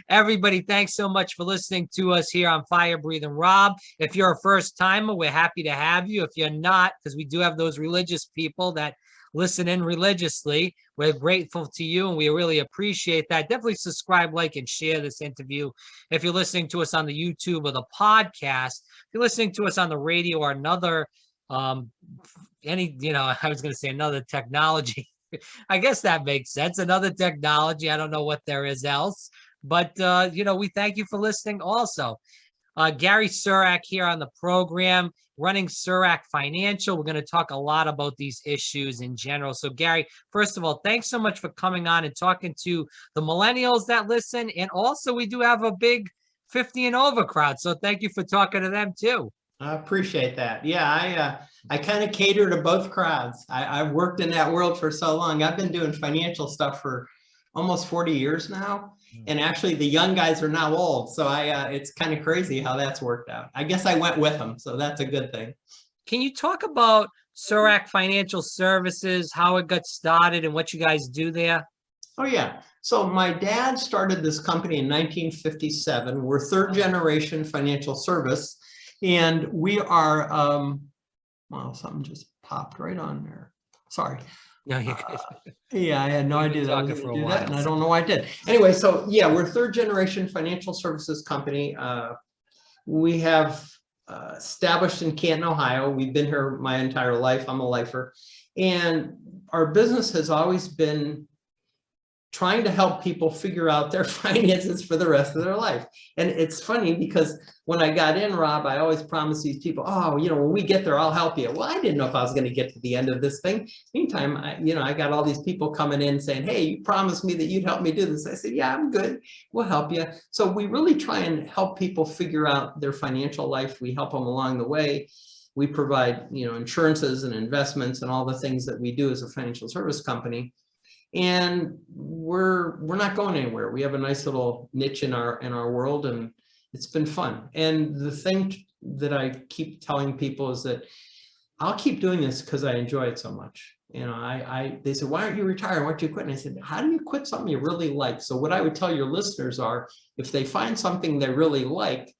Everybody, thanks so much for listening to us here on Fire Breathing Rob. If you're a first timer, we're happy to have you. If you're not, because we do have those religious people that listen in religiously, we're grateful to you and we really appreciate that. Definitely subscribe, like, and share this interview. If you're listening to us on the YouTube or the podcast, if you're listening to us on the radio or another, I was going to say another technology. I guess that makes sense. Another technology. I don't know what there is else, but we thank you for listening also. Gary Sirac here on the program, running Sirac Financial. We're going to talk a lot about these issues in general. So Gary, first of all, thanks so much for coming on and talking to the millennials that listen. And also we do have a big 50 and over crowd. So thank you for talking to them too. I appreciate that. Yeah, I kind of cater to both crowds. I've worked in that world for so long. I've been doing financial stuff for almost 40 years now. And actually the young guys are now old. So it's kind of crazy how that's worked out. I guess I went with them. So that's a good thing. Can you talk about Sirac Financial Services, how it got started and what you guys do there? Oh, yeah. So my dad started this company in 1957. We're third generation financial service. And we are, well, something just popped right on there. Sorry. No, you good. Yeah, I had no idea that I was going to do that, and I don't know why I did. Anyway, so yeah, we're third generation financial services company. We have established in Canton, Ohio. We've been here my entire life. I'm a lifer. And our business has always been trying to help people figure out their finances for the rest of their life. And it's funny because when I got in, Rob, I always promised these people, oh, when we get there, I'll help you. Well, I didn't know if I was going to get to the end of this thing. Meantime, I got all these people coming in saying, hey, you promised me that you'd help me do this. I said, yeah, I'm good. We'll help you. So we really try and help people figure out their financial life. We help them along the way. We provide, insurances and investments and all the things that we do as a financial service company. And we're not going anywhere. We have a nice little niche in our world, and it's been fun. And the thing that I keep telling people is that I'll keep doing this because I enjoy it so much. They said, why aren't you retiring? Why aren't you quitting? I said, how do you quit something you really like? So what I would tell your listeners are, if they find something they really like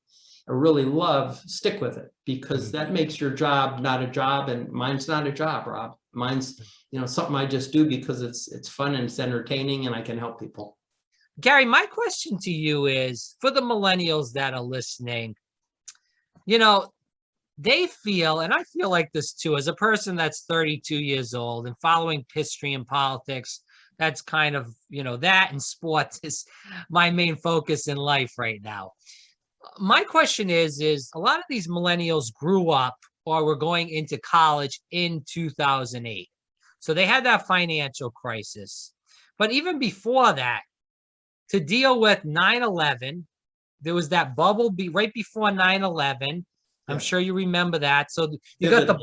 or really love, stick with it, because that makes your job not a job, and mine's not a job, Rob. Mine's, something I just do because it's fun and it's entertaining and I can help people. Gary, my question to you is, for the millennials that are listening, they feel, and I feel like this too, as a person that's 32 years old and following history and politics, that's kind of, that and sports is my main focus in life right now. My question is a lot of these millennials grew up or were going into college in 2008. So they had that financial crisis. But even before that, to deal with 9/11, there was that bubble right before 9/11. I'm sure you remember that. So you got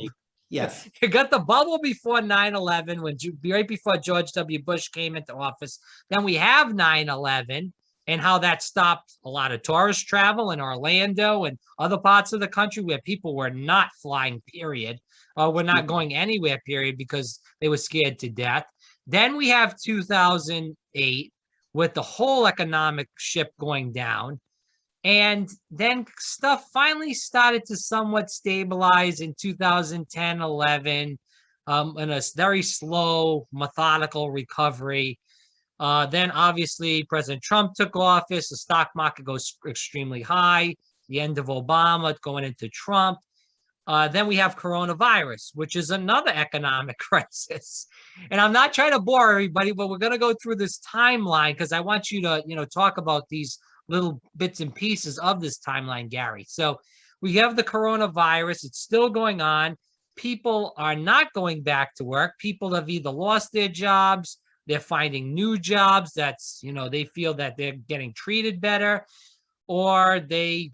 you got the bubble before 9/11, right before George W. Bush came into office. Then we have 9/11. And how that stopped a lot of tourist travel in Orlando and other parts of the country where people were not flying, period, or were not going anywhere, period, because they were scared to death. Then we have 2008 with the whole economic ship going down. And then stuff finally started to somewhat stabilize in 2010, 11, in a very slow, methodical recovery. Then obviously President Trump took office, the stock market goes extremely high, the end of Obama going into Trump. Then we have coronavirus, which is another economic crisis. And I'm not trying to bore everybody, but we're going to go through this timeline because I want you to, talk about these little bits and pieces of this timeline, Gary. So we have the coronavirus. It's still going on. People are not going back to work. People have either lost their jobs, they're finding new jobs that's, they feel that they're getting treated better, or they,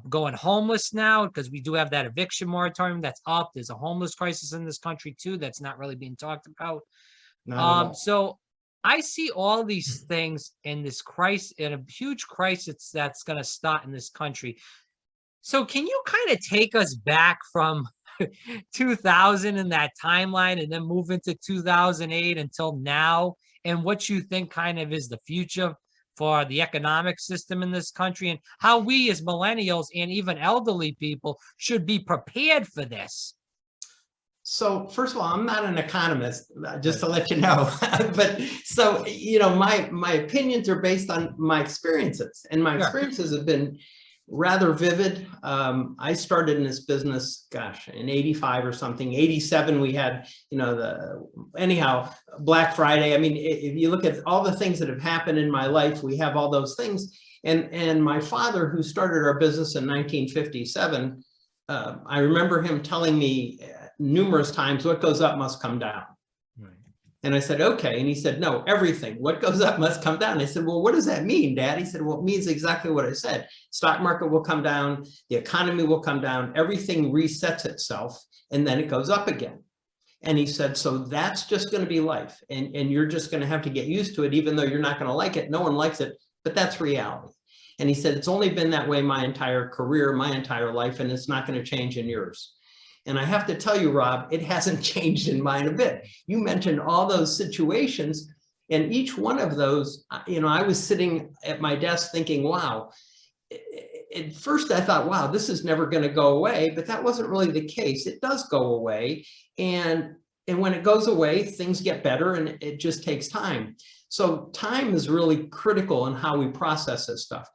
going homeless now because we do have that eviction moratorium that's up. There's a homeless crisis in this country too that's not really being talked about. So I see all these things in this crisis, in a huge crisis that's going to start in this country. So can you kind of take us back from 2000 in that timeline and then move into 2008 until now, and what you think kind of is the future for the economic system in this country, and how we as millennials and even elderly people should be prepared for this? So first of all, I'm not an economist, just to let you know. But so, you know, my opinions are based on my experiences, and my experiences have been rather vivid. I started in this business, gosh, in 85 or something. 87, we had, you know, Black Friday. I mean, if you look at all the things that have happened in my life, we have all those things. And my father, who started our business in 1957, I remember him telling me numerous times, what goes up must come down. Right. And I said, okay. And he said, no, everything, what goes up must come down. I said, well, what does that mean, Dad? He said, well, it means exactly what I said. Stock market will come down, the economy will come down, everything resets itself, and then it goes up again. And he said, so that's just going to be life. And you're just going to have to get used to it, even though you're not going to like it. No one likes it, but that's reality. And he said, it's only been that way my entire career, my entire life, and it's not going to change in yours. And I have to tell you, Rob, it hasn't changed in mine a bit. You mentioned all those situations, and each one of those, you know, I was sitting at my desk thinking, wow. At first I thought, wow, this is never going to go away, but that wasn't really the case. It does go away. And when it goes away, things get better, and it just takes time. So time is really critical in how we process this stuff.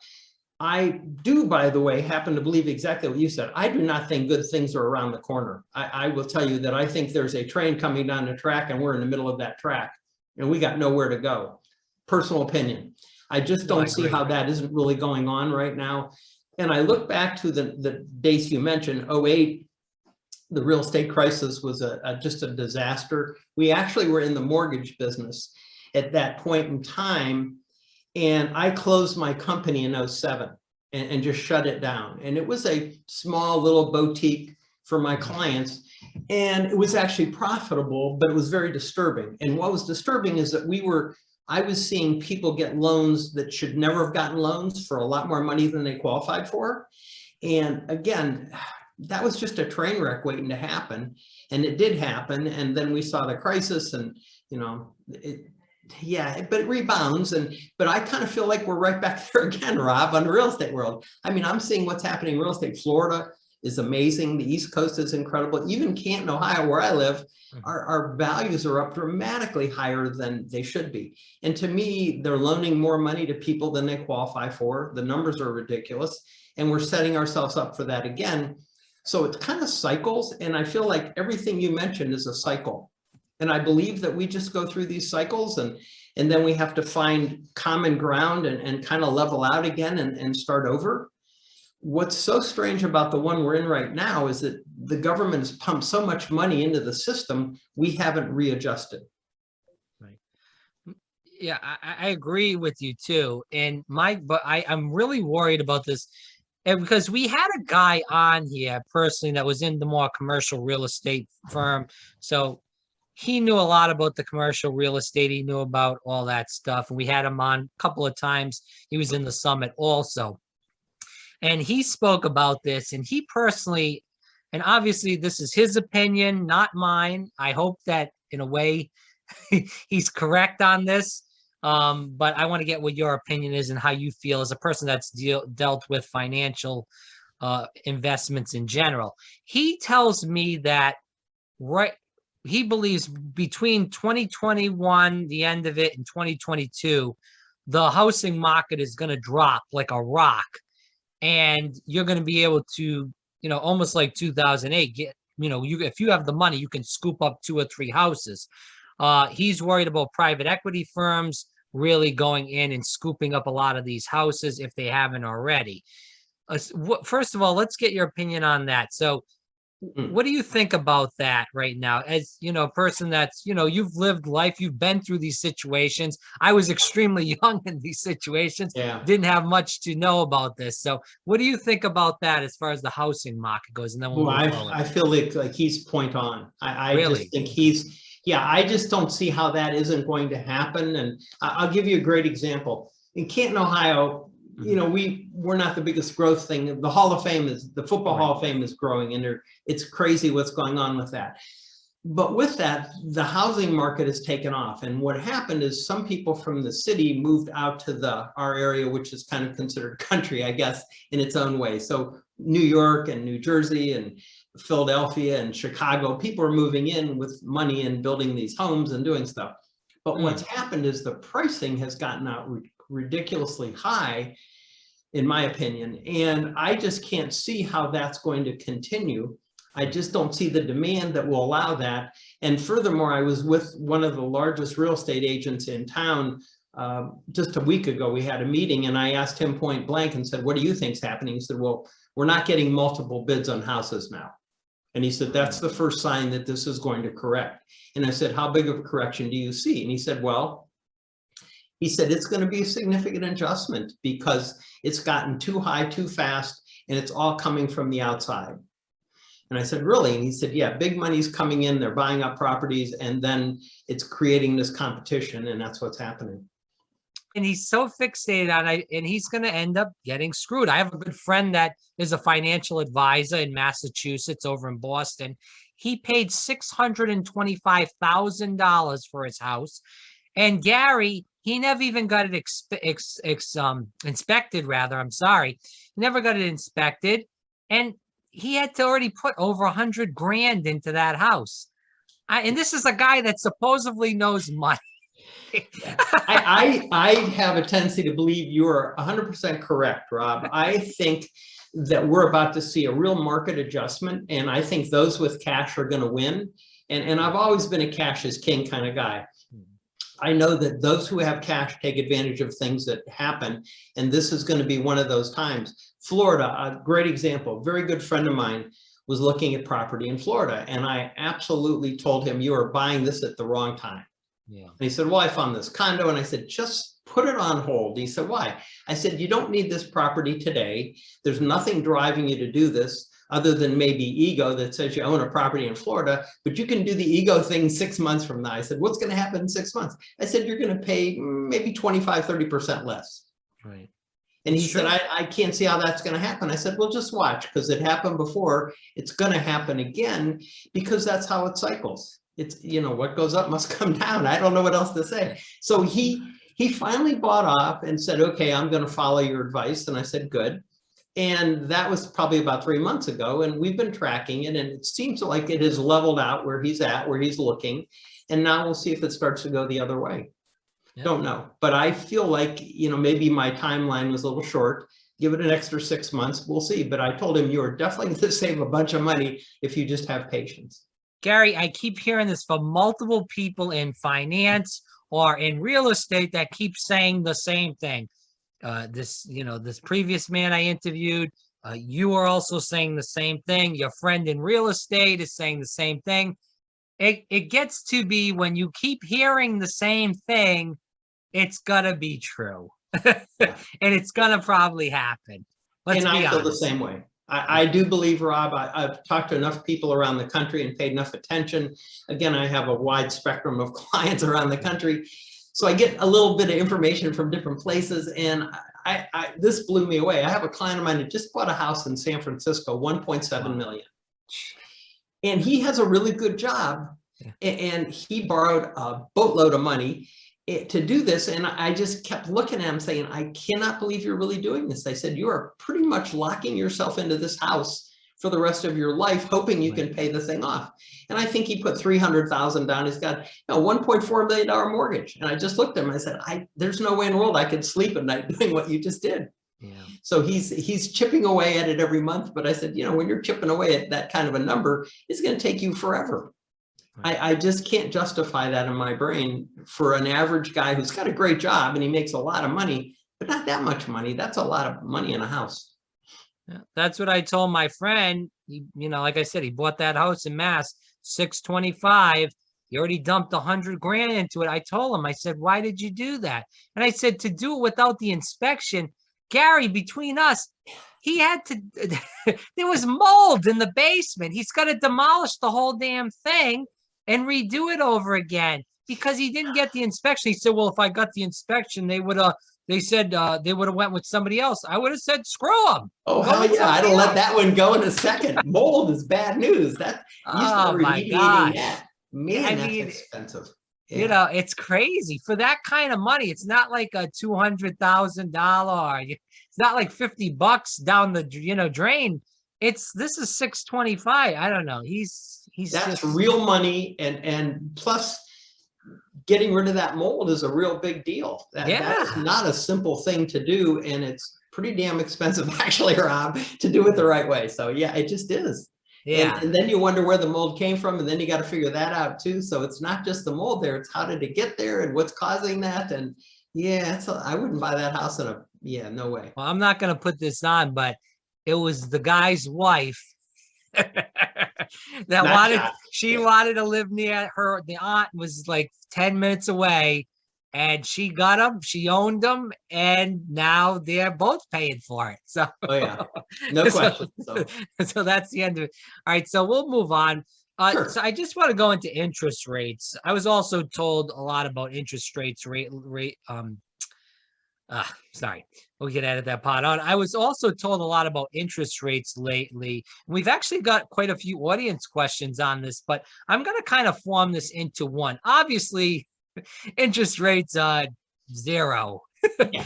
I do, by the way, happen to believe exactly what you said. I do not think good things are around the corner. I will tell you that I think there's a train coming down the track, and we're in the middle of that track, and we got nowhere to go. Personal opinion. I just don't see how that isn't really going on right now. And I look back to the dates you mentioned, 08, the real estate crisis was just a disaster. We actually were in the mortgage business at that point in time. And I closed my company in 07 and just shut it down. And it was a small little boutique for my clients. And it was actually profitable, but it was very disturbing. And what was disturbing is that I was seeing people get loans that should never have gotten loans for a lot more money than they qualified for. And again, that was just a train wreck waiting to happen. And it did happen. And then we saw the crisis, and, you know, yeah, but it rebounds. But I kind of feel like we're right back there again, Rob, on the real estate world. I mean, I'm seeing what's happening in real estate. Florida is amazing. The East Coast is incredible. Even Canton, Ohio, where I live, our values are up dramatically higher than they should be. And to me, they're loaning more money to people than they qualify for. The numbers are ridiculous. And we're setting ourselves up for that again. So it's kind of cycles. And I feel like everything you mentioned is a cycle. And I believe that we just go through these cycles, and then we have to find common ground and kind of level out again and start over. What's so strange about the one we're in right now is that the government has pumped so much money into the system, we haven't readjusted. Right. Yeah, I agree with you too. And but I'm really worried about this. And because we had a guy on here personally that was in the more commercial real estate firm. So he knew a lot about the commercial real estate. He knew about all that stuff. And we had him on a couple of times. He was in the summit also. And he spoke about this, and he personally, and obviously this is his opinion, not mine. I hope that in a way he's correct on this. But I want to get what your opinion is and how you feel as a person that's dealt with financial investments in general. He tells me that he believes between 2021, the end of it, and 2022, the housing market is going to drop like a rock. And you're going to be able to, you know, almost like 2008, get, you know, if you have the money, you can scoop up 2 or 3 houses. He's worried about private equity firms really going in and scooping up a lot of these houses if they haven't already. First of all, let's get your opinion on that. So what do you think about that right now? As, you know, a person that's, you know, you've lived life, you've been through these situations. I was extremely young in these situations, didn't have much to know about this. So what do you think about that as far as the housing market goes? And then I feel like he's point on. I really? Just think I just don't see how that isn't going to happen. And I'll give you a great example. In Canton, Ohio, you know, we're not the biggest growth thing. The Hall of Fame the football Hall of Fame is growing, and it's crazy what's going on with that. But with that, the housing market has taken off. And what happened is some people from the city moved out to our area, which is kind of considered country, I guess, in its own way. So New York and New Jersey and Philadelphia and Chicago, people are moving in with money and building these homes and doing stuff. But what's happened is the pricing has gotten out ridiculously high, in my opinion. And I just can't see how that's going to continue. I just don't see the demand that will allow that. And furthermore, I was with one of the largest real estate agents in town just a week ago. We had a meeting and I asked him point blank and said, what do you think's happening? He said, well, we're not getting multiple bids on houses now. And he said, that's the first sign that this is going to correct. And I said, how big of a correction do you see? And he said, well, he said, it's going to be a significant adjustment because it's gotten too high, too fast, and it's all coming from the outside. And I said, really? And he said, yeah, big money's coming in, they're buying up properties, and then it's creating this competition, and that's what's happening. And he's so fixated on it, and he's going to end up getting screwed. I have a good friend that is a financial advisor in Massachusetts over in Boston. He paid $625,000 for his house. And Gary, he never even got it inspected, rather. I'm sorry. He never got it inspected. And he had to already put over $100 grand into that house. And this is a guy that supposedly knows money. I have a tendency to believe you are 100% correct, Rob. I think that we're about to see a real market adjustment, and I think those with cash are going to win. And I've always been a cash is king kind of guy. I know that those who have cash take advantage of things that happen, and this is going to be one of those times. Florida, a great example. A very good friend of mine was looking at property in Florida, and I absolutely told him, you are buying this at the wrong time. Yeah. And he said, well, I found this condo, and I said, just put it on hold. He said, why? I said, you don't need this property today. There's nothing driving you to do this other than maybe ego that says you own a property in Florida, but you can do the ego thing 6 months from now. I said, what's going to happen in 6 months? I said, you're going to pay maybe 25, 30% less. Right. And he said, I can't see how that's going to happen. I said, well, just watch, because it happened before. It's going to happen again, because that's how it cycles. It's, you know, what goes up must come down. I don't know what else to say. So he finally bought off and said, okay, I'm going to follow your advice. And I said, good. And that was probably about 3 months ago. And we've been tracking it, and it seems like it has leveled out where he's at, where he's looking. And now we'll see if it starts to go the other way. Yeah. Don't know. But I feel like, you know, maybe my timeline was a little short. Give it an extra 6 months. We'll see. But I told him, you're definitely going to save a bunch of money if you just have patience. Gary, I keep hearing this from multiple people in finance or in real estate that keep saying the same thing. This previous man I interviewed, you are also saying the same thing. Your friend in real estate is saying the same thing. It gets to be, when you keep hearing the same thing, it's gonna be true. And it's gonna probably happen. And I feel the same way. I do believe, Rob, I've talked to enough people around the country and paid enough attention. Again, I have a wide spectrum of clients around the country. So I get a little bit of information from different places, and this blew me away. I have a client of mine that just bought a house in San Francisco, 1.7 million. And he has a really good job, and he borrowed a boatload of money to do this. And I just kept looking at him saying, I cannot believe you're really doing this. I said, you are pretty much locking yourself into this house for the rest of your life, hoping you can pay the thing off. And I think he put $300,000 down. He's got a $1.4 million mortgage. And I just looked at him. I said, there's no way in the world I could sleep at night doing what you just did. Yeah. So he's chipping away at it every month. But I said, you know, when you're chipping away at that kind of a number, it's going to take you forever. Right. I just can't justify that in my brain for an average guy who's got a great job and he makes a lot of money, but not that much money. That's a lot of money in a house. Yeah, that's what I told my friend. You know, like I said, he bought that house in Mass, 625. He already dumped 100 grand into it. I told him, I said, why did you do that? And I said, to do it without the inspection. Gary, between us, he had to, there was mold in the basement. He's got to demolish the whole damn thing and redo it over again because he didn't get the inspection. He said, well, if I got the inspection, they would have went with somebody else. I would have said, screw them. Oh, hell yeah. I'd have let that one go in a second. Mold is bad news. That, oh my gosh. That. Man, I that's mean, expensive. you know, it's crazy for that kind of money. It's not like a $200,000. It's not like $50 down the drain. This is 625. I don't know. He's That's just real money, and plus getting rid of that mold is a real big deal. That is not a simple thing to do, and it's pretty damn expensive actually, Rob, to do it the right way. So yeah, it just is. Yeah. And then you wonder where the mold came from, and then you got to figure that out too. So it's not just the mold there, it's how did it get there and what's causing that. And yeah, I wouldn't buy that house no way. Well, I'm not going to put this on, but it was the guy's wife that wanted to live near her. The aunt was like 10 minutes away, and she got them, she owned them, and now they're both paying for it. So, oh yeah, no question. So that's the end of it. All right, so we'll move on. Sure. So I just want to go into interest rates. I was also told a lot about interest rates. Sorry, we can edit that part out. I was also told a lot about interest rates lately. We've actually got quite a few audience questions on this, but I'm going to kind of form this into one. Obviously, interest rates are zero. Yeah.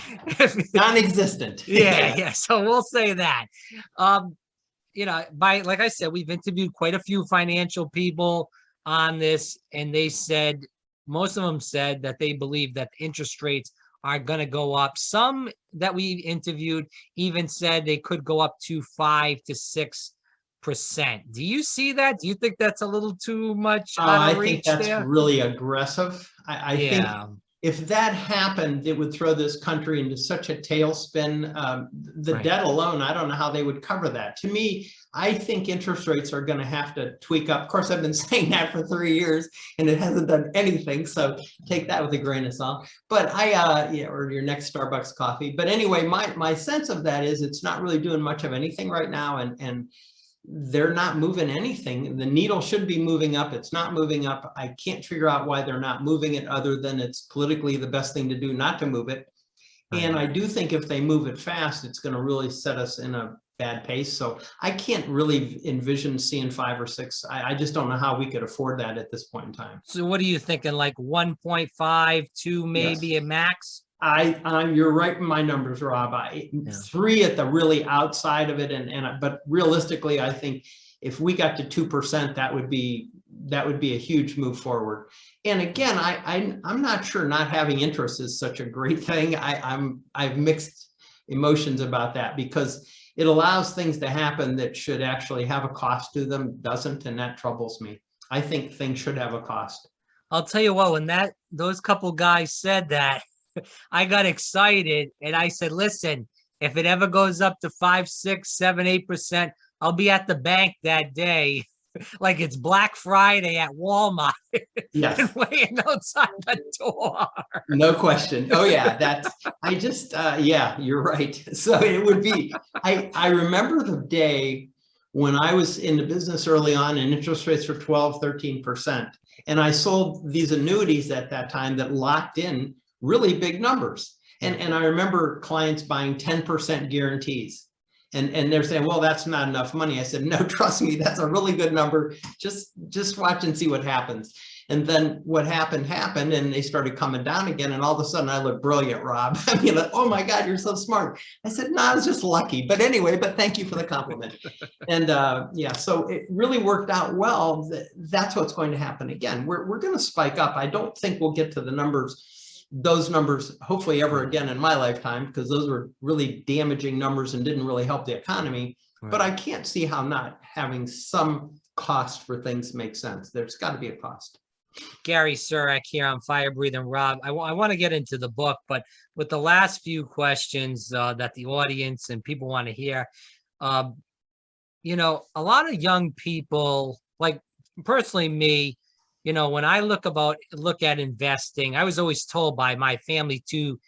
Non-existent. Yeah. So we'll say that. Like I said, we've interviewed quite a few financial people on this, and most of them said that they believe that interest rates are going to go up. Some that we interviewed even said they could go up to 5 to 6%. Do you see that? Do you think that's a little too much out of reach there? I think that's really aggressive. I think if that happened, it would throw this country into such a tailspin. The debt alone, I don't know how they would cover that. To me, I think interest rates are going to have to tweak up. Of course, I've been saying that for 3 years, and it hasn't done anything. So take that with a grain of salt. But or your next Starbucks coffee. But anyway, my sense of that is it's not really doing much of anything right now, and they're not moving anything. The needle should be moving up. It's not moving up. I can't figure out why they're not moving it, other than it's politically the best thing to do not to move it. And I do think if they move it fast, it's going to really set us in a bad pace. So I can't really envision seeing 5 or 6. I just don't know how we could afford that at this point in time. So what are you thinking? Like 1.5, 2, maybe a max? You're right in my numbers, Rob. 3 at the really outside of it, but realistically, I think if we got to 2%, that would be a huge move forward. And again, I'm not sure not having interest is such a great thing. I've mixed emotions about that, because it allows things to happen that should actually have a cost to them, doesn't, and that troubles me. I think things should have a cost. I'll tell you what, when those couple guys said that, I got excited, and I said, listen, if it ever goes up to 5, 6, 7, 8%, I'll be at the bank that day, like it's Black Friday at Walmart. Yes. And waiting outside the door. No question. Oh yeah, you're right. So it would be, I remember the day when I was in the business early on and interest rates were 12, 13%. And I sold these annuities at that time that locked in really big numbers. And I remember clients buying 10% guarantees. And they're saying, well, that's not enough money. I said, no, trust me, that's a really good number. Just watch and see what happens. And then what happened, and they started coming down again. And all of a sudden I look brilliant, Rob. I mean, oh my God, you're so smart. I said, no, I was just lucky. But anyway, thank you for the compliment. And so it really worked out well. That's what's going to happen again. We're going to spike up. I don't think we'll get to those numbers, hopefully ever again in my lifetime, because those were really damaging numbers and didn't really help the economy. Right. But I can't see how not having some cost for things makes sense. There's got to be a cost. Gary Sirac here on Fire Breathing Rob. I want to get into the book, but with the last few questions that the audience and people want to hear, a lot of young people, like personally me, when I look at investing, I was always told by my family to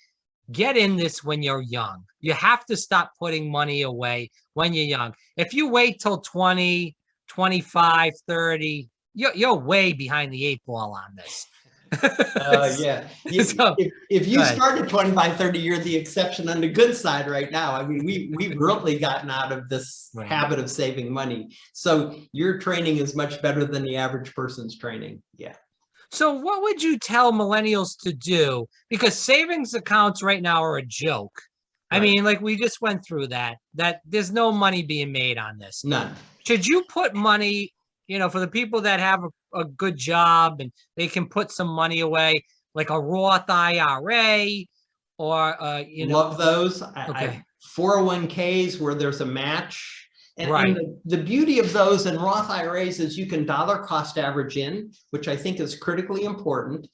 get in this when you're young. You have to stop putting money away when you're young. If you wait till 20, 25, 30, you're way behind the 8 ball on this. Yeah. So, If you good. started 25, 30, you're the exception on the good side right now. I mean, we've really gotten out of this Right. habit of saving money. So your training is much better than the average person's training. Yeah. So what would you tell millennials to do? Because savings accounts right now are a joke. I Right. mean, like we just went through that there's no money being made on this. None. Should you put money, for the people that have a good job and they can put some money away, like a Roth IRA or, Love those. okay. 401ks where there's a match. And, Right. and the beauty of those and Roth IRAs is you can dollar cost average in, which I think is critically important.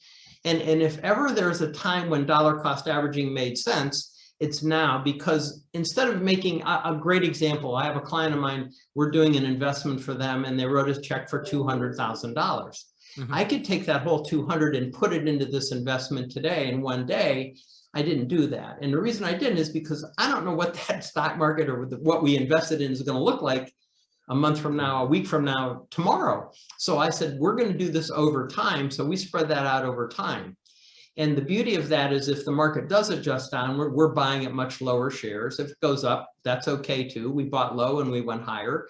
And if ever there's a time when dollar cost averaging made sense, it's now, because instead of making a great example, I have a client of mine, we're doing an investment for them and they wrote a check for $200,000. I could take that whole 200 and put it into this investment today in one day. I didn't do that. And the reason I didn't is because I don't know what that stock market or what we invested in is going to look like a month from now, a week from now, tomorrow. So I said, we're going to do this over time. So we spread that out over time. And the beauty of that is if the market does adjust downward, we're buying at much lower shares. If it goes up, that's okay too. We bought low and we went higher.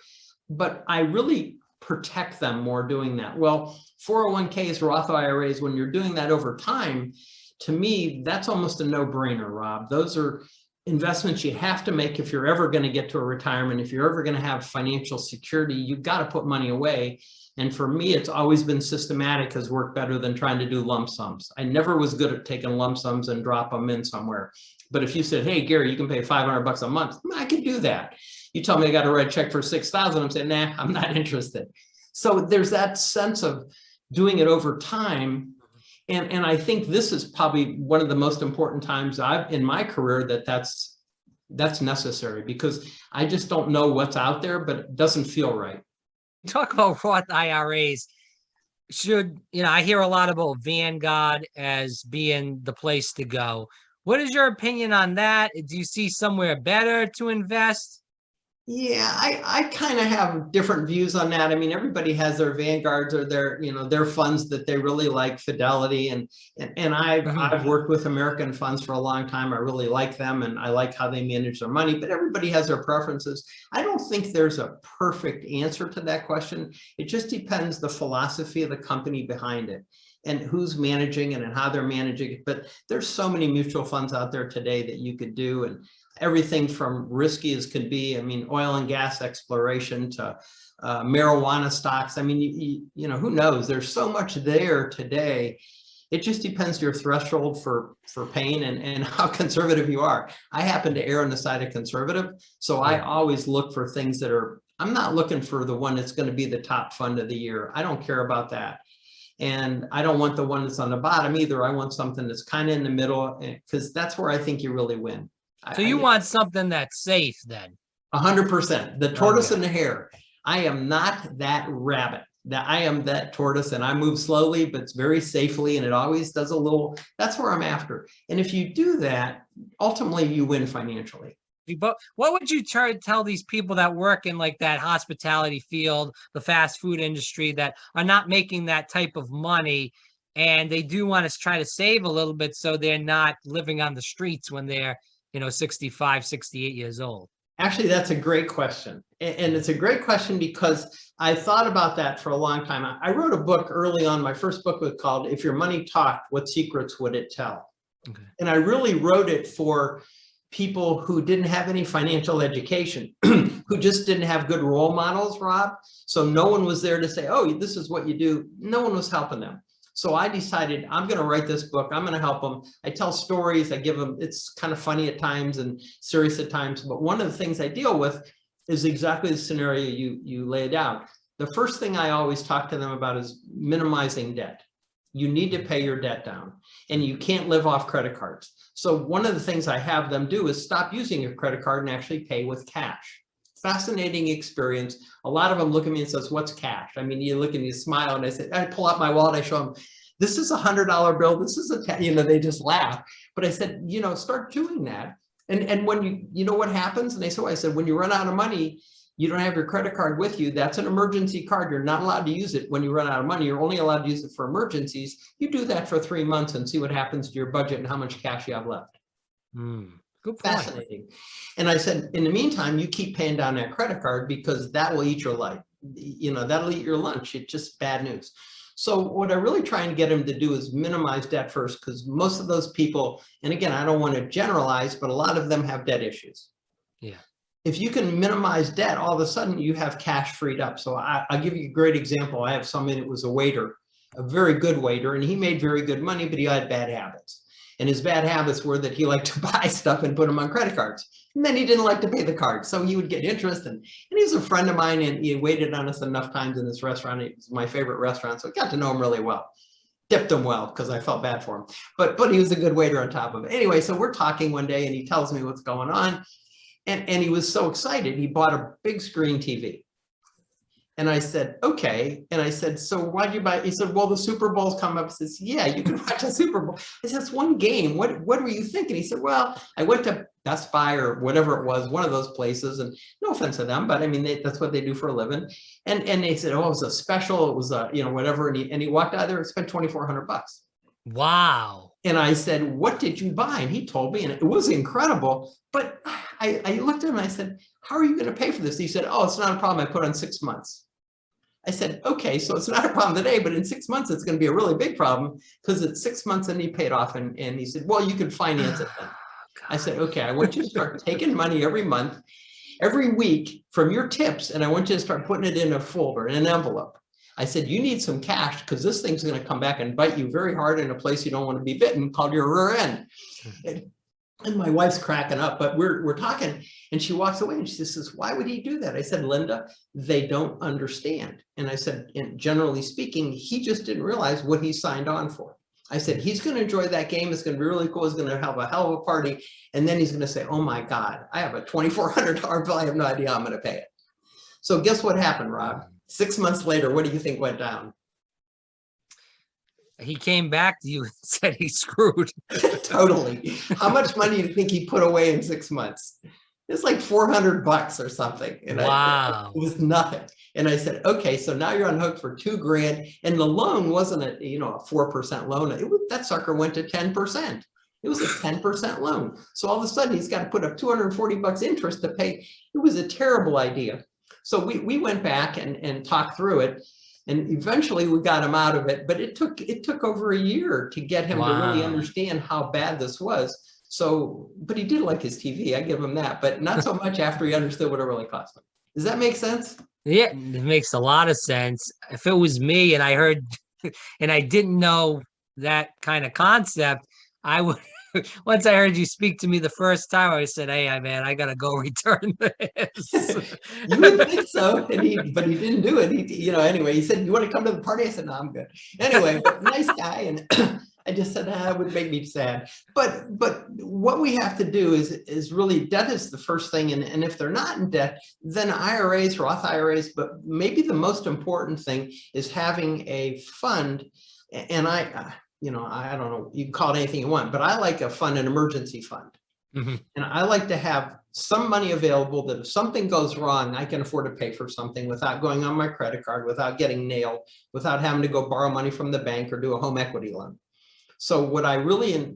But I really protect them more doing that. Well, 401ks, Roth IRAs, when you're doing that over time, to me, that's almost a no-brainer, Rob. Those are investments you have to make if you're ever going to get to a retirement. If you're ever going to have financial security, you've got to put money away. And for me, it's always been systematic, has worked better than trying to do lump sums. I never was good at taking lump sums and drop them in somewhere. But if you said, hey, Gary, you can pay $500 a month, I could do that. You tell me I got to write a check for $6,000, I'm saying, nah, I'm not interested. So there's that sense of doing it over time. And I think this is probably one of the most important times in my career that's necessary, because I just don't know what's out there, but it doesn't feel right. Talk about Roth IRAs. I hear a lot about Vanguard as being the place to go. What is your opinion on that? Do you see somewhere better to invest? Yeah, I kind of have different views on that. I mean, everybody has their Vanguards or their funds that they really like, Fidelity, and I've worked with American funds for a long time. I really like them and I like how they manage their money, but everybody has their preferences. I don't think there's a perfect answer to that question. It just depends the philosophy of the company behind it and who's managing it and how they're managing it. But there's so many mutual funds out there today that you could do, and everything from risky as could be. I mean, oil and gas exploration to marijuana stocks. I mean, who knows? There's so much there today. It just depends your threshold for pain and how conservative you are. I happen to err on the side of conservative. So I always look for things that I'm not looking for the one that's going to be the top fund of the year. I don't care about that. And I don't want the one that's on the bottom either. I want something that's kind of in the middle, because that's where I think you really win. So you want something that's safe then? 100%. The tortoise and the hare. I am not that rabbit. I am that tortoise, and I move slowly, but it's very safely, and it always does that's where I'm after. And if you do that, ultimately you win financially. But what would you tell these people that work in like that hospitality field, the fast food industry, that are not making that type of money, and they do want to try to save a little bit so they're not living on the streets when they're 65, 68 years old? Actually, that's a great question. And it's a great question because I thought about that for a long time. I wrote a book early on. My first book was called If Your Money Talked, What Secrets Would It Tell? Okay. And I really wrote it for people who didn't have any financial education, who just didn't have good role models, Rob. So no one was there to say, oh, this is what you do. No one was helping them. So I decided I'm going to write this book. I'm going to help them. I tell stories. I give them, it's kind of funny at times and serious at times. But one of the things I deal with is exactly the scenario you laid out. The first thing I always talk to them about is minimizing debt. You need to pay your debt down, and you can't live off credit cards. So one of the things I have them do is stop using your credit card and actually pay with cash. Fascinating experience. A lot of them look at me and says, what's cash? I mean, you look and you smile, and I say, I pull out my wallet, I show them, this is a $100 bill. This is they just laugh. But I said, start doing that. And when you know what happens? And they said, I said, when you run out of money, you don't have your credit card with you. That's an emergency card. You're not allowed to use it when you run out of money. You're only allowed to use it for emergencies. You do that for 3 months and see what happens to your budget and how much cash you have left. Good point. Fascinating. And I said, in the meantime, you keep paying down that credit card because that will eat your life. That'll eat your lunch. It's just bad news. So what I'm really trying to get him to do is minimize debt first, because most of those people, and again, I don't want to generalize, but a lot of them have debt issues. Yeah. If you can minimize debt, all of a sudden you have cash freed up. So I'll give you a great example. I have somebody that was a waiter, a very good waiter, and he made very good money, but he had bad habits. And his bad habits were that he liked to buy stuff and put them on credit cards. And then he didn't like to pay the card. So he would get interest. And he was a friend of mine, and he waited on us enough times in this restaurant. It was my favorite restaurant. So I got to know him really well. Tipped him well because I felt bad for him. But he was a good waiter on top of it. Anyway, so we're talking one day and he tells me what's going on. And he was so excited. He bought a big screen TV. And I said, okay. And I said, so why'd you buy it? He said, well, the Super Bowl's come up. He says, yeah, you can watch a Super Bowl. I said, it's one game. What were you thinking? He said, well, I went to Best Buy or whatever it was, one of those places. And no offense to them, but I mean, that's what they do for a living. And they said, oh, it was a special. It was a, whatever. And he walked out there and spent $2,400. Wow. And I said, what did you buy? And he told me, and it was incredible. But I looked at him and I said, how are you going to pay for this? He said, oh, it's not a problem. I put on 6 months. I said, okay, so it's not a problem today, but in 6 months, it's going to be a really big problem because it's 6 months and he paid off. And he said, well, you can finance it then. I said, okay, I want you to start taking money every month, every week from your tips. And I want you to start putting it in a folder, in an envelope. I said, you need some cash because this thing's going to come back and bite you very hard in a place you don't want to be bitten, called your rear end. And my wife's cracking up, but we're talking, and she walks away and she says, why would he do that? I said, Linda, they don't understand. And I said, and generally speaking, he just didn't realize what he signed on for. I said, he's going to enjoy that game. It's going to be really cool. He's going to have a hell of a party. And then he's going to say, oh my God, I have a $2,400 bill. I have no idea how I'm going to pay it. So guess what happened, Rob? 6 months later, what do you think went down? He came back to you and said he's screwed. Totally. How much money do you think he put away in 6 months? It's like $400 or something. And wow. It was nothing. And I said, okay, so now you're on hook for $2,000. And the loan wasn't a 4% loan. That sucker went to 10%. It was a 10% loan. So all of a sudden he's got to put up $240 interest to pay. It was a terrible idea. So we went back and talked through it. And eventually we got him out of it, but it took over a year to get him to really understand how bad this was. So, but he did like his TV, I give him that, but not so much after he understood what it really cost him. Does that make sense? Yeah, it makes a lot of sense. If it was me and I heard, and I didn't know that kind of concept, I would, once I heard you speak to me the first time, I said, hey, man, I got to go return this. You would think so, but he didn't do it. Anyway, he said, you want to come to the party? I said, no, I'm good. Anyway, but nice guy. And I just said, it would make me sad. But what we have to do is really, debt is the first thing. And if they're not in debt, then IRAs, Roth IRAs, but maybe the most important thing is having a fund. And I don't know, you can call it anything you want, but I like a fund, an emergency fund. Mm-hmm. And I like to have some money available that if something goes wrong, I can afford to pay for something without going on my credit card, without getting nailed, without having to go borrow money from the bank or do a home equity loan. So what I really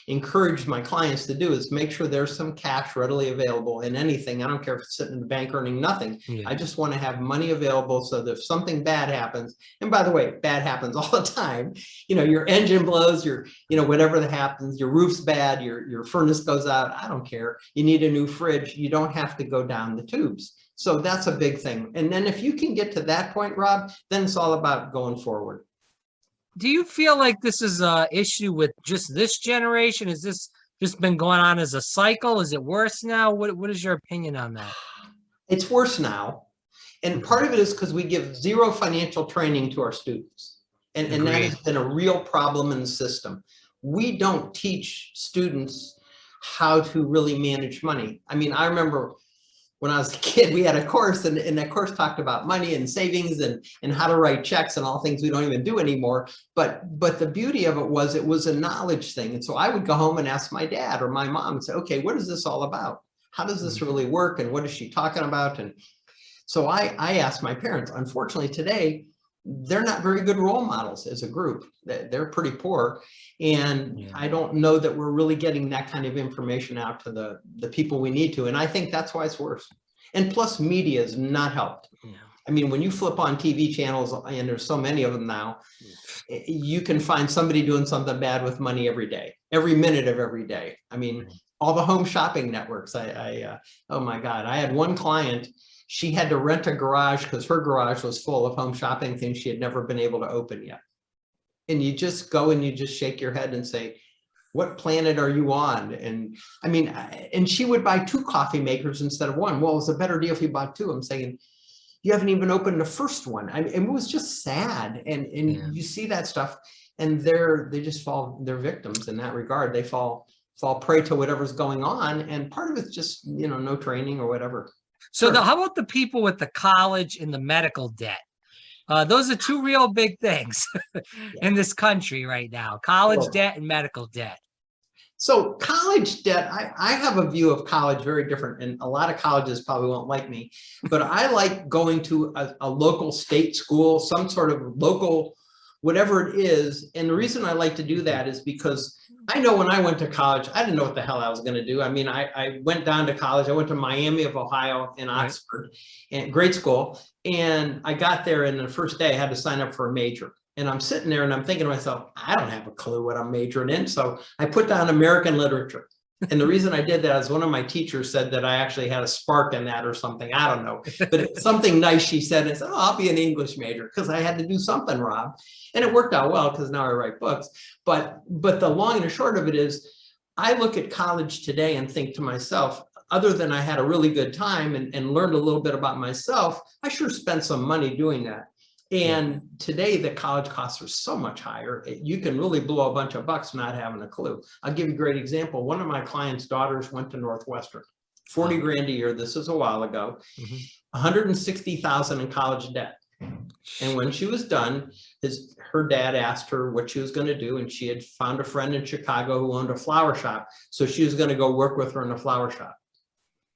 encourage my clients to do is make sure there's some cash readily available in anything. I don't care if it's sitting in the bank earning nothing. Yeah. I just want to have money available so that if something bad happens, and by the way, bad happens all the time, your engine blows, whatever that happens, your roof's bad, your furnace goes out, I don't care. You need a new fridge. You don't have to go down the tubes. So that's a big thing. And then if you can get to that point, Rob, then it's all about going forward. Do you feel like this is an issue with just this generation? Has this just been going on as a cycle? Is it worse now? What is your opinion on that? It's worse now. And part of it is because we give zero financial training to our students. And that has been a real problem in the system. We don't teach students how to really manage money. I mean, I remember when I was a kid, we had a course, and that course talked about money and savings and how to write checks and all things we don't even do anymore. But the beauty of it was a knowledge thing. And so I would go home and ask my dad or my mom and say, okay, what is this all about? How does this really work? And what is she talking about? And So I asked my parents, unfortunately today, they're not very good role models as a group. They're pretty poor. And I don't know that we're really getting that kind of information out to the people we need to. And I think that's why it's worse. And plus media has not helped. I mean, when you flip on TV channels, and there's so many of them now, you can find somebody doing something bad with money every day, every minute of every day. I mean, all the home shopping networks, oh my God, I had one client, she had to rent a garage because her garage was full of home shopping things she had never been able to open yet. And you just go and you just shake your head and say, what planet are you on? And I mean, and she would buy 2 coffee makers instead of 1. Well, it's a better deal if you bought 2. I'm saying, you haven't even opened the first one. I mean, it was just sad. And you see that stuff and they just fall, they're victims in that regard. They fall prey to whatever's going on. And part of it's just, no training or whatever. So how about the people with the college and the medical debt? Those are 2 real big things in this country right now, college debt and medical debt. So college debt, I have a view of college very different, and a lot of colleges probably won't like me, but I like going to a local state school, some sort of local, whatever it is. And the reason I like to do that is because I know when I went to college, I didn't know what the hell I was going to do. I mean, I went down to college. I went to Miami of Ohio in Oxford, and grade school. And I got there, and the first day I had to sign up for a major. And I'm sitting there and I'm thinking to myself, I don't have a clue what I'm majoring in. So I put down American literature. And the reason I did that is one of my teachers said that I actually had a spark in that or something. I don't know, but it's something nice she said. And I said, oh, I'll be an English major because I had to do something, Rob. And it worked out well because now I write books. But the long and the short of it is, I look at college today and think to myself, other than I had a really good time and learned a little bit about myself, I sure spent some money doing that. And today the college costs are so much higher. You can really blow a bunch of bucks not having a clue. I'll give you a great example. One of my clients' daughters went to Northwestern, 40 grand a year. This is a while ago, 160,000 in college debt. And when she was done, her dad asked her what she was going to do. And she had found a friend in Chicago who owned a flower shop. So she was going to go work with her in a flower shop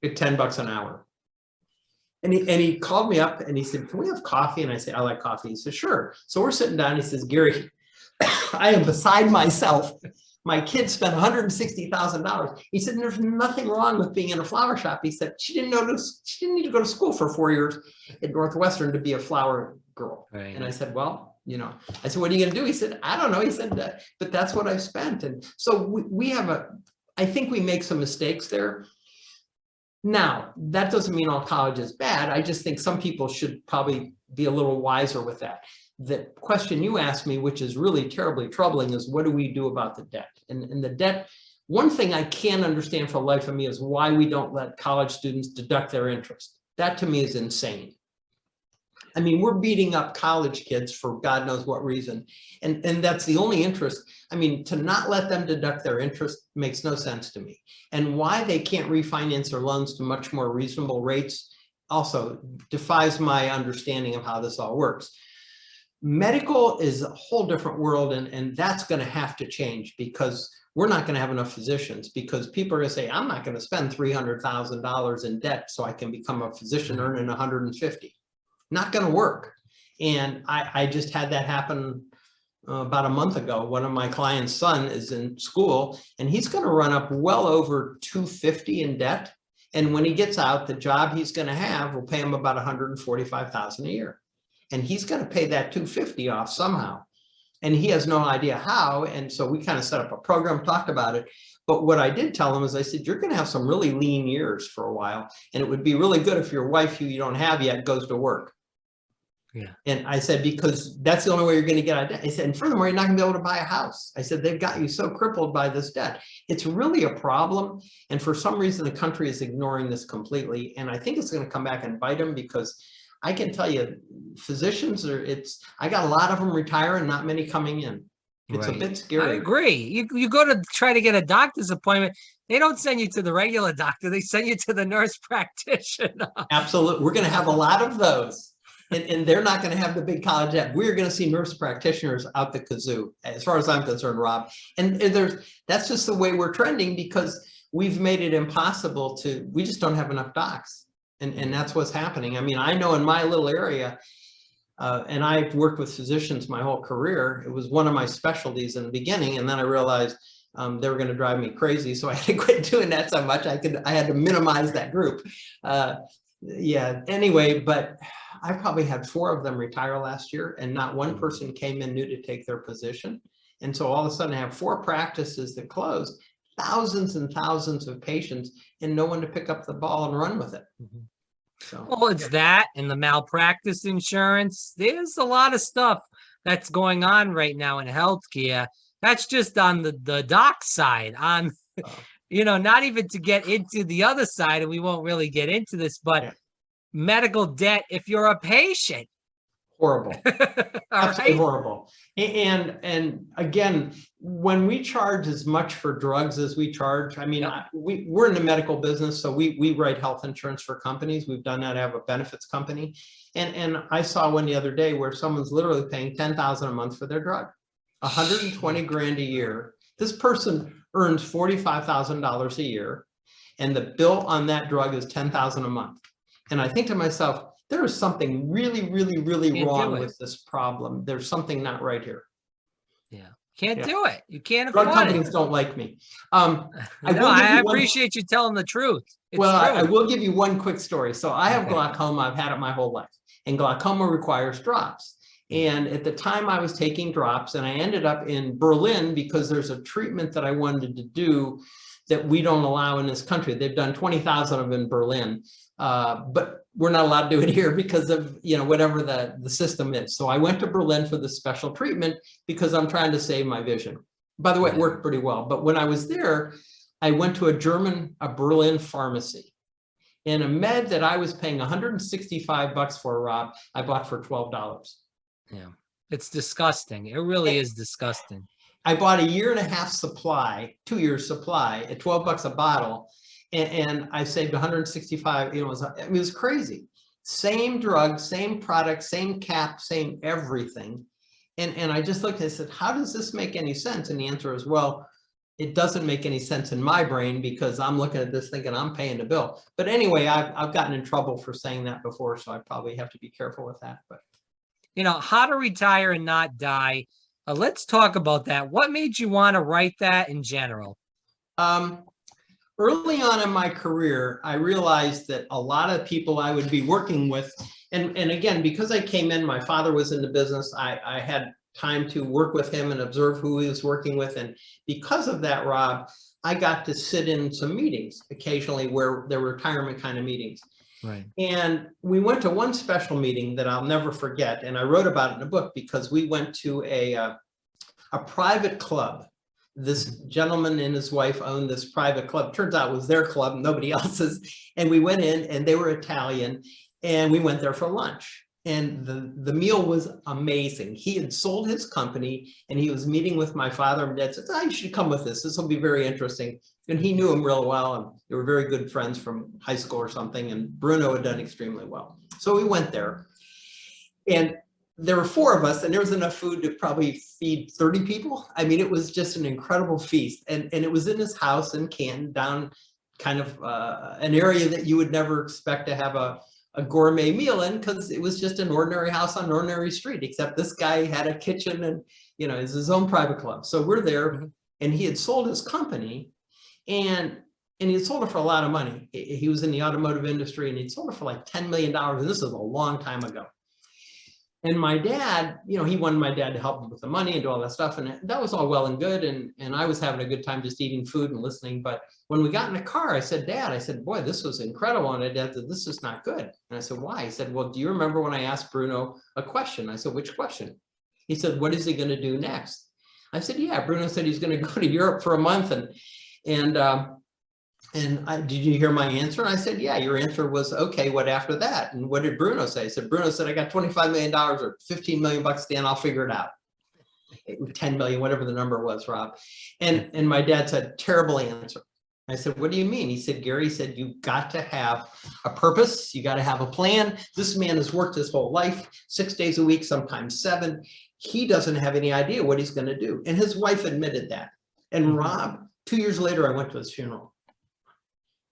at $10 an hour. And he called me up and he said, can we have coffee? And I said, I like coffee. He said, sure. So we're sitting down. He says, Gary, I am beside myself. My kid spent $160,000. He said, there's nothing wrong with being in a flower shop. He said, she didn't need to go to school for 4 years at Northwestern to be a flower girl. Right. And I said, well, I said, what are you going to do? He said, I don't know. He said, but that's what I've spent. And so we have I think we make some mistakes there. Now, that doesn't mean all college is bad. I just think some people should probably be a little wiser with that. The question you asked me, which is really terribly troubling, is what do we do about the debt? And the debt, one thing I can't understand for the life of me is why we don't let college students deduct their interest. That to me is insane. I mean, we're beating up college kids for God knows what reason. And that's the only interest. I mean, to not let them deduct their interest makes no sense to me. And why they can't refinance their loans to much more reasonable rates also defies my understanding of how this all works. Medical is a whole different world, and that's going to have to change because we're not going to have enough physicians, because people are going to say, I'm not going to spend $300,000 in debt so I can become a physician earning 150. Not going to work. And I just had that happen about a month ago. One of my client's son is in school and he's going to run up well over 250 in debt. And when he gets out, the job he's going to have will pay him about 145,000 a year. And he's going to pay that 250 off somehow. And he has no idea how. And so we kind of set up a program, talked about it. But what I did tell him is I said, you're going to have some really lean years for a while. And it would be really good if your wife, who you don't have yet, goes to work. Yeah. And I said, because that's the only way you're going to get out of debt. I said, and furthermore, you're not going to be able to buy a house. I said, they've got you so crippled by this debt. It's really a problem. And for some reason, the country is ignoring this completely. And I think it's going to come back and bite them, because I can tell you, physicians I got a lot of them retiring, not many coming in. It's a bit scary. I agree. You go to try to get a doctor's appointment. They don't send you to the regular doctor. They send you to the nurse practitioner. Absolutely. We're going to have a lot of those. And they're not going to have the big college debt. We're going to see nurse practitioners out the kazoo, as far as I'm concerned, Rob. And that's just the way we're trending, because we've made it impossible we just don't have enough docs. And that's what's happening. I mean, I know in my little area, and I've worked with physicians my whole career. It was one of my specialties in the beginning, and then I realized they were going to drive me crazy, so I had to quit doing that so much. I had to minimize that group. Yeah. Anyway, but I probably had 4 of them retire last year, and not one person came in new to take their position. And so all of a sudden, I have 4 practices that closed, thousands and thousands of patients, and no one to pick up the ball and run with it. So, well, it's that and the malpractice insurance. There's a lot of stuff that's going on right now in healthcare. That's just on the doc side. On, not even to get into the other side, and we won't really get into this, but medical debt if you're a patient. Horrible. Absolutely horrible. And again, when we charge as much for drugs as we charge, I mean, we're in the medical business, so we write health insurance for companies. We've done that. I have a benefits company. And I saw one the other day where someone's literally paying $10,000 a month for their drug, 120 grand a year. This person earns $45,000 a year, and the bill on that drug is $10,000 a month. And I think to myself, there is something really, really, really wrong with this problem. There's something not right here. Yeah. Can't do it. You can't afford it. Drug companies don't like me. I appreciate you telling the truth. I will give you one quick story. So I have glaucoma. I've had it my whole life, and glaucoma requires drops. And at the time I was taking drops, and I ended up in Berlin because there's a treatment that I wanted to do that we don't allow in this country. They've done 20,000 of them in Berlin, but we're not allowed to do it here because of, whatever the system is. So I went to Berlin for this special treatment because I'm trying to save my vision. By the way, it worked pretty well. But when I was there, I went to a Berlin pharmacy, and a med that I was paying $165 for, Rob, I bought for $12. Yeah, it's disgusting. It really is disgusting. I bought a 1.5 year supply, 2 years supply at $12 a bottle. And I saved 165, it was crazy. Same drug, same product, same cap, same everything. And I just looked and I said, how does this make any sense? And the answer is, well, it doesn't make any sense in my brain because I'm looking at this thinking I'm paying the bill. But anyway, I've gotten in trouble for saying that before, so I probably have to be careful with that. But how to retire and not die. Let's talk about that. What made you want to write that in general? Early on in my career, I realized that a lot of people I would be working with, and again, because I came in, my father was in the business, I had time to work with him and observe who he was working with. And because of that, Rob, I got to sit in some meetings occasionally where there were retirement kind of meetings. Right. And we went to one special meeting that I'll never forget. And I wrote about it in a book because we went to a private club. This gentleman and his wife owned this private club. Turns out it was their club, nobody else's. And we went in, and they were Italian, and we went there for lunch. And the meal was amazing. He had sold his company, and he was meeting with my father. And Dad said, you should come with this. This will be very interesting. And he knew him real well, and they were very good friends from high school or something. And Bruno had done extremely well. So we went there, and there were 4 of us, and there was enough food to probably feed 30 people. I mean, it was just an incredible feast. And it was in his house in Canton, down kind of an area that you would never expect to have a gourmet meal in, because it was just an ordinary house on an ordinary street, except this guy had a kitchen and, it's his own private club. So we're there, and he had sold his company, and he had sold it for a lot of money. He was in the automotive industry, and he'd sold it for like $10 million. And this is a long time ago. And my dad, he wanted my dad to help him with the money and do all that stuff. And that was all well and good. And I was having a good time just eating food and listening. But when we got in the car, I said, Dad, boy, this was incredible. And Dad said, this is not good. And I said, why? He said, well, do you remember when I asked Bruno a question? I said, which question? He said, what is he going to do next? I said, yeah, Bruno said he's going to go to Europe for a month. Did you hear my answer? And I said, yeah, your answer was, okay, what after that? And what did Bruno say? I said, Bruno said, I got $25 million or $15 million, Dan, I'll figure it out. 10 million, whatever the number was, Rob. And my dad said, terrible answer. I said, what do you mean? He said, Gary, you've got to have a purpose. You got to have a plan. This man has worked his whole life, 6 days a week, sometimes 7. He doesn't have any idea what he's going to do. And his wife admitted that. And Rob, 2 years later, I went to his funeral.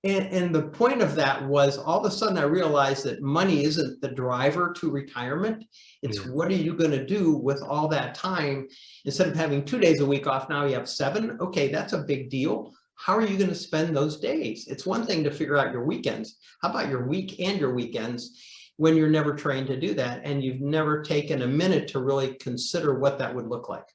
And the point of that was all of a sudden I realized that money isn't the driver to retirement. It's what are you going to do with all that time? Instead of having 2 days a week off, now you have 7. Okay, that's a big deal. How are you going to spend those days? It's one thing to figure out your weekends. How about your week and your weekends when you're never trained to do that and you've never taken a minute to really consider what that would look like?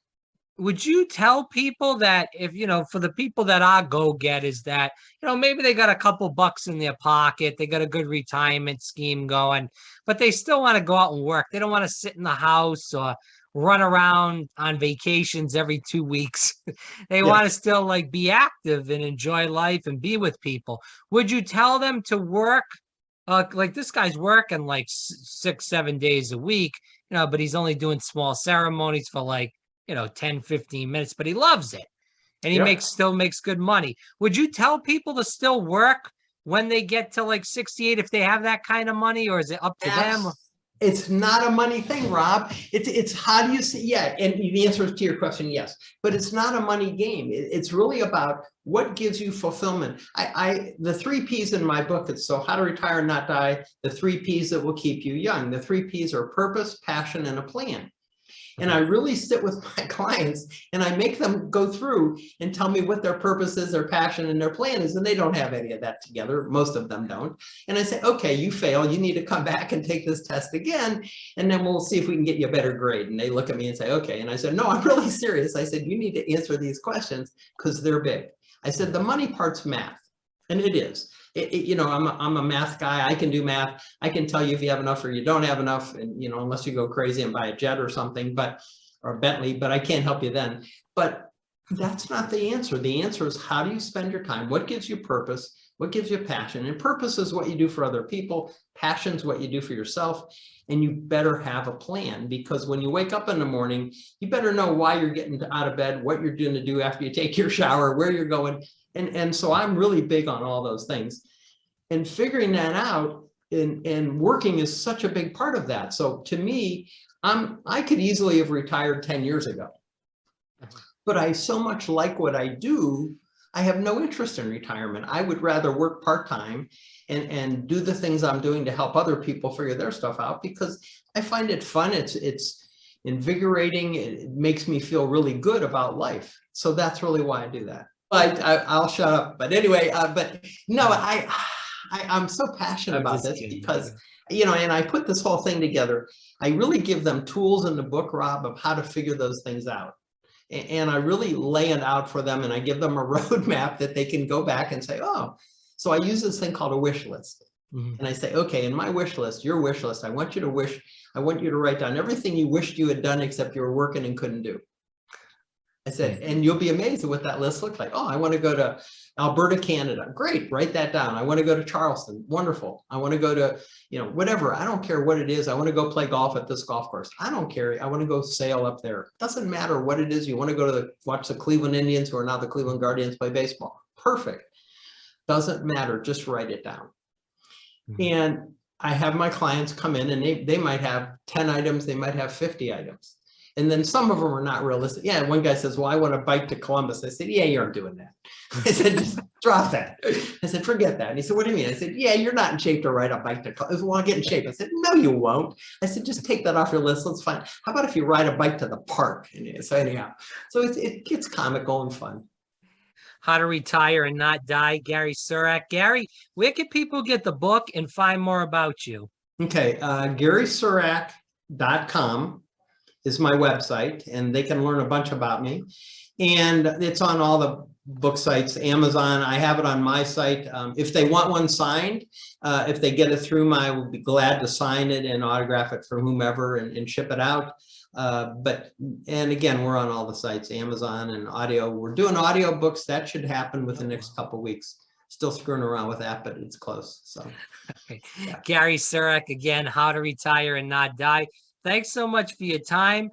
Would you tell people that if, for the people that are go-getters that, maybe they got a couple bucks in their pocket, they got a good retirement scheme going, but they still want to go out and work. They don't want to sit in the house or run around on vacations every 2 weeks. They want to still like be active and enjoy life and be with people. Would you tell them to work? Like this guy's working like 6, 7 days a week, but he's only doing small ceremonies for like, 10, 15 minutes, but he loves it and he still makes good money. Would you tell people to still work when they get to like 68 if they have that kind of money, or is it up to them? It's not a money thing, Rob. It's how do you see? Yeah. And the answer to your question, yes, but it's not a money game. It's really about what gives you fulfillment. The 3 P's in my book, it's so how to retire and not die, the 3 P's that will keep you young. The 3 P's are purpose, passion, and a plan. And I really sit with my clients and I make them go through and tell me what their purpose is, their passion, and their plan is. And they don't have any of that together. Most of them don't. And I say, okay, you fail. You need to come back and take this test again. And then we'll see if we can get you a better grade. And they look at me and say, okay. And I said, no, I'm really serious. I said, you need to answer these questions because they're big. I said, the money part's math. And it is. I'm a math guy. I can do math. I can tell you if you have enough or you don't have enough, and unless you go crazy and buy a jet or something, or a Bentley, but I can't help you then. But that's not the answer. The answer is how do you spend your time? What gives you purpose? What gives you passion? And purpose is what you do for other people. Passion is what you do for yourself. And you better have a plan, because when you wake up in the morning, you better know why you're getting out of bed, what you're doing to do after you take your shower, where you're going. And so I'm really big on all those things. And figuring that out and working is such a big part of that. So to me, I could easily have retired 10 years ago, but I so much like what I do, I have no interest in retirement. I would rather work part-time and do the things I'm doing to help other people figure their stuff out, because I find it fun. It's invigorating. It makes me feel really good about life. So that's really why I do that. I'll shut up. But anyway, but no, I'm so passionate about this because, and I put this whole thing together. I really give them tools in the book, Rob, of how to figure those things out. And I really lay it out for them, and I give them a roadmap that they can go back and say, oh, so I use this thing called a wish list. And I say, okay, in my wish list, your wish list, I want you to write down everything you wished you had done except you were working and couldn't do. I said, and you'll be amazed at what that list looks like. Oh, I want to go to Alberta, Canada. Great, write that down. I want to go to Charleston. Wonderful. I want to go to, whatever. I don't care what it is. I want to go play golf at this golf course. I don't care. I want to go sail up there. Doesn't matter what it is. You want to go to watch the Cleveland Indians, who are now the Cleveland Guardians, play baseball. Perfect. Doesn't matter. Just write it down. And I have my clients come in, and they might have 10 items. They might have 50 items. And then some of them are not realistic. Yeah, one guy says, well, I want to bike to Columbus. I said, yeah, you aren't doing that. I said, just drop that. I said, forget that. And he said, what do you mean? I said, yeah, you're not in shape to ride a bike to Columbus. Well, I'll get in shape. I said, no, you won't. I said, just take that off your list. Let's find, how about if you ride a bike to the park? And so anyhow, so it gets comical and fun. How to Retire and Not Die, Gary Sirac. Gary, where can people get the book and find more about you? Okay, GarySirac.com. is my website, and they can learn a bunch about me. And it's on all the book sites, Amazon. I have it on my site. If they want one signed, if they get it through I would be glad to sign it and autograph it for whomever and ship it out. And again, we're on all the sites, Amazon and audio. We're doing audio books. That should happen within the next couple of weeks. Still screwing around with that, but it's close. So, okay. Yeah. Gary Sirac, again, How to Retire and Not Die. Thanks so much for your time.